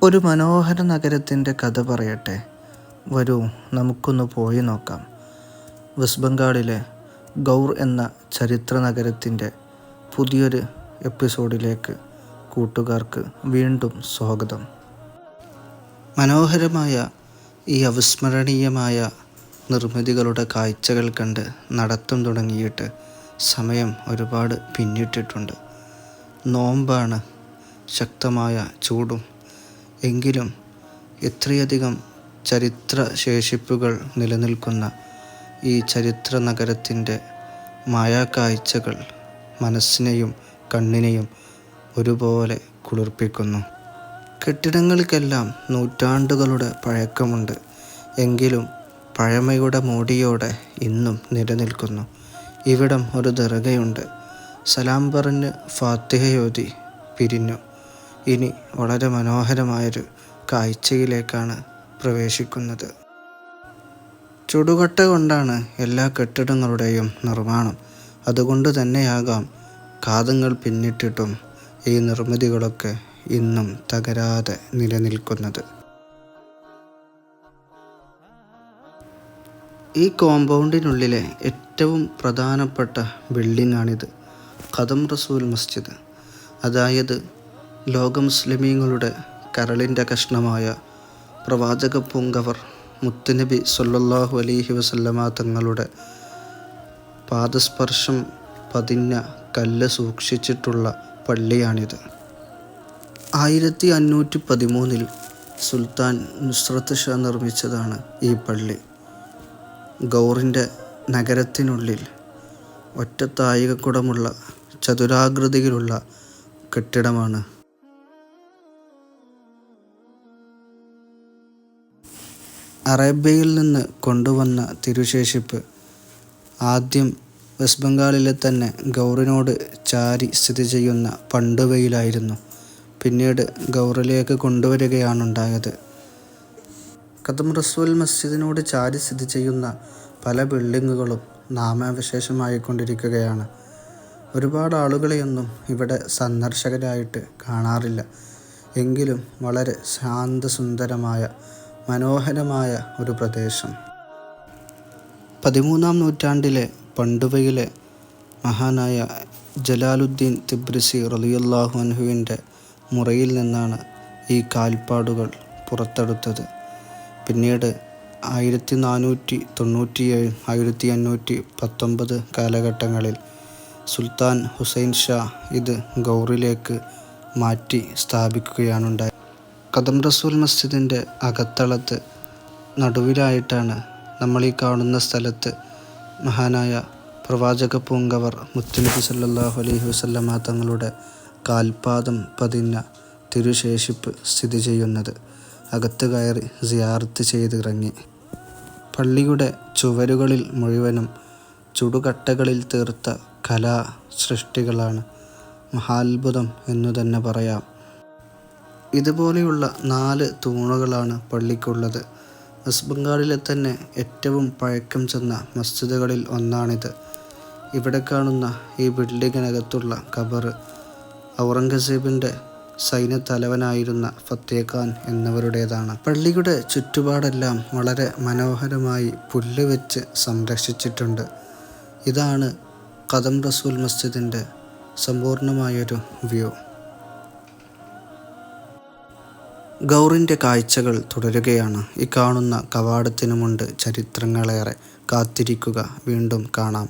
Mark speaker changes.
Speaker 1: ഒരു മനോഹര നഗരത്തിൻ്റെ കഥ പറയട്ടെ. വരൂ, നമുക്കൊന്ന് പോയി നോക്കാം. വെസ്റ്റ് ബംഗാളിലെ ഗൗർ എന്ന ചരിത്ര നഗരത്തിൻ്റെ പുതിയൊരു എപ്പിസോഡിലേക്ക് കൂട്ടുകാർക്ക് വീണ്ടും സ്വാഗതം. മനോഹരമായ ഈ അവിസ്മരണീയമായ നിർമ്മിതികളുടെ കാഴ്ചകൾ കണ്ട് നടത്തം തുടങ്ങിയിട്ട് സമയം ഒരുപാട് പിന്നിട്ടിട്ടുണ്ട്. നോമ്പാണ്, ശക്തമായ ചൂടും. എങ്കിലും എത്രയധികം ചരിത്ര ശേഷിപ്പുകൾ നിലനിൽക്കുന്ന ഈ ചരിത്ര നഗരത്തിൻ്റെ മായാക്കാഴ്ചകൾ മനസ്സിനെയും കണ്ണിനെയും ഒരുപോലെ കുളിർപ്പിക്കുന്നു. കെട്ടിടങ്ങൾക്കെല്ലാം നൂറ്റാണ്ടുകളുടെ പഴക്കമുണ്ട്. എങ്കിലും പഴമയുടെ മോടിയോടെ ഇന്നും നിലനിൽക്കുന്നു. ഇവിടം ഒരു ദർഗയുണ്ട്. സലാം പറഞ്ഞ് ഫാത്തിഹയോതി പിരിഞ്ഞു. ഇനി വളരെ മനോഹരമായൊരു കാഴ്ചയിലേക്കാണ് പ്രവേശിക്കുന്നത്. ചുടുകട്ട കൊണ്ടാണ് എല്ലാ കെട്ടിടങ്ങളുടെയും നിർമ്മാണം. അതുകൊണ്ട് തന്നെയാകാം കാതങ്ങൾ പിന്നിട്ടിട്ടും ഈ നിർമ്മിതികളൊക്കെ ഇന്നും തകരാതെ നിലനിൽക്കുന്നത്. ഈ കോമ്പൗണ്ടിനുള്ളിലെ ഏറ്റവും പ്രധാനപ്പെട്ട ബിൽഡിംഗാണിത്. ഖദം റസൂൽ മസ്ജിദ്, അതായത് ലോക മുസ്ലിമീങ്ങളുടെ കരളിൻ്റെ കഷ്ണമായ പ്രവാചക പൂങ്കവർ മുത്തുനബി സ്വല്ലല്ലാഹു അലൈഹി വസല്ലമ തങ്ങളുടെ പാദസ്പർശം പതിഞ്ഞ കല്ല് സൂക്ഷിച്ചിട്ടുള്ള പള്ളിയാണിത്. 1513 സുൽത്താൻ നുസ്രത്ത് ഷാ നിർമ്മിച്ചതാണ് ഈ പള്ളി. ഗൗറിൻ്റെ നഗരത്തിനുള്ളിൽ ഒറ്റത്താഴികക്കുടമുള്ള ചതുരാകൃതിയിലുള്ള കെട്ടിടമാണ്. അറേബ്യയിൽ നിന്ന് കൊണ്ടുവന്ന തിരുശേഷിപ്പ് ആദ്യം വെസ്റ്റ് ബംഗാളിലെ തന്നെ ഗൗറിനോട് ചാരി സ്ഥിതി ചെയ്യുന്ന പണ്ടുവയിലായിരുന്നു. പിന്നീട് ഗൗറിലേക്ക് കൊണ്ടുവരികയാണുണ്ടായത്. ഖദം റസൂൽ മസ്ജിദിനോട് ചാരി സ്ഥിതി ചെയ്യുന്ന പല ബിൽഡിങ്ങുകളും നാമാവശേഷമായിക്കൊണ്ടിരിക്കുകയാണ്. ഒരുപാട് ആളുകളെയൊന്നും ഇവിടെ സന്ദർശകരായിട്ട് കാണാറില്ല. എങ്കിലും വളരെ ശാന്തസുന്ദരമായ മനോഹരമായ ഒരു പ്രദേശം. 13-ാം നൂറ്റാണ്ടിലെ പണ്ടുവയിലെ മഹാനായ ജലാലുദ്ദീൻ തിബ്രിസി റളിയല്ലാഹു അൻഹുവിൻ്റെ മുറയിൽ നിന്നാണ് ഈ കാൽപ്പാടുകൾ പുറത്തെടുത്തത്. പിന്നീട് 1497, 1519 കാലഘട്ടങ്ങളിൽ സുൽത്താൻ ഹുസൈൻ ഷാ ഇത് ഗൗറിലേക്ക് മാറ്റി സ്ഥാപിക്കുകയാണുണ്ടായത്. ഖദം റസൂൽ മസ്ജിദിൻ്റെ അകത്തളത്ത് നടുവിലായിട്ടാണ് നമ്മൾ ഈ കാണുന്ന സ്ഥലത്ത് മഹാനായ പ്രവാചക പൂങ്കവർ മുത്തുനബി സല്ലല്ലാഹു അലൈഹി വസല്ലമ തങ്ങളുടെ കാൽപാദം പതിഞ്ഞ തിരുശേഷിപ്പ് സ്ഥിതി ചെയ്യുന്നത്. അകത്ത് കയറി സിയാറത്ത് ചെയ്തിറങ്ങി. പള്ളിയുടെ ചുവരുകളിൽ മുഴുവനും ചുടുകട്ടകളിൽ തീർത്ത കലാ സൃഷ്ടികളാണ്. മഹാത്ഭുതം എന്നു തന്നെ പറയാം. ഇതുപോലെയുള്ള 4 തൂണുകളാണ് പള്ളിക്കുള്ളത്. വെസ്റ്റ് ബംഗാളിലെ തന്നെ ഏറ്റവും പഴക്കം ചെന്ന മസ്ജിദുകളിൽ ഒന്നാണിത്. ഇവിടെ കാണുന്ന ഈ ബിൽഡിങ്ങിനകത്തുള്ള ഖബർ ഔറംഗസീബിൻ്റെ സൈന്യത്തലവനായിരുന്ന ഫത്തേ ഖാൻ എന്നിവരുടേതാണ്. പള്ളിയുടെ ചുറ്റുപാടെല്ലാം വളരെ മനോഹരമായി പുല്ല് വെച്ച് സംരക്ഷിച്ചിട്ടുണ്ട്. ഇതാണ് ഖദം റസൂൽ മസ്ജിദിൻ്റെ സമ്പൂർണമായൊരു വ്യൂ. ഗൗറിൻ്റെ കാഴ്ചകൾ തുടരുകയാണ്. ഈ കാണുന്ന കവാടത്തിനുമുണ്ട് ചരിത്രങ്ങളേറെ. കാത്തിരിക്കുക, വീണ്ടും കാണാം.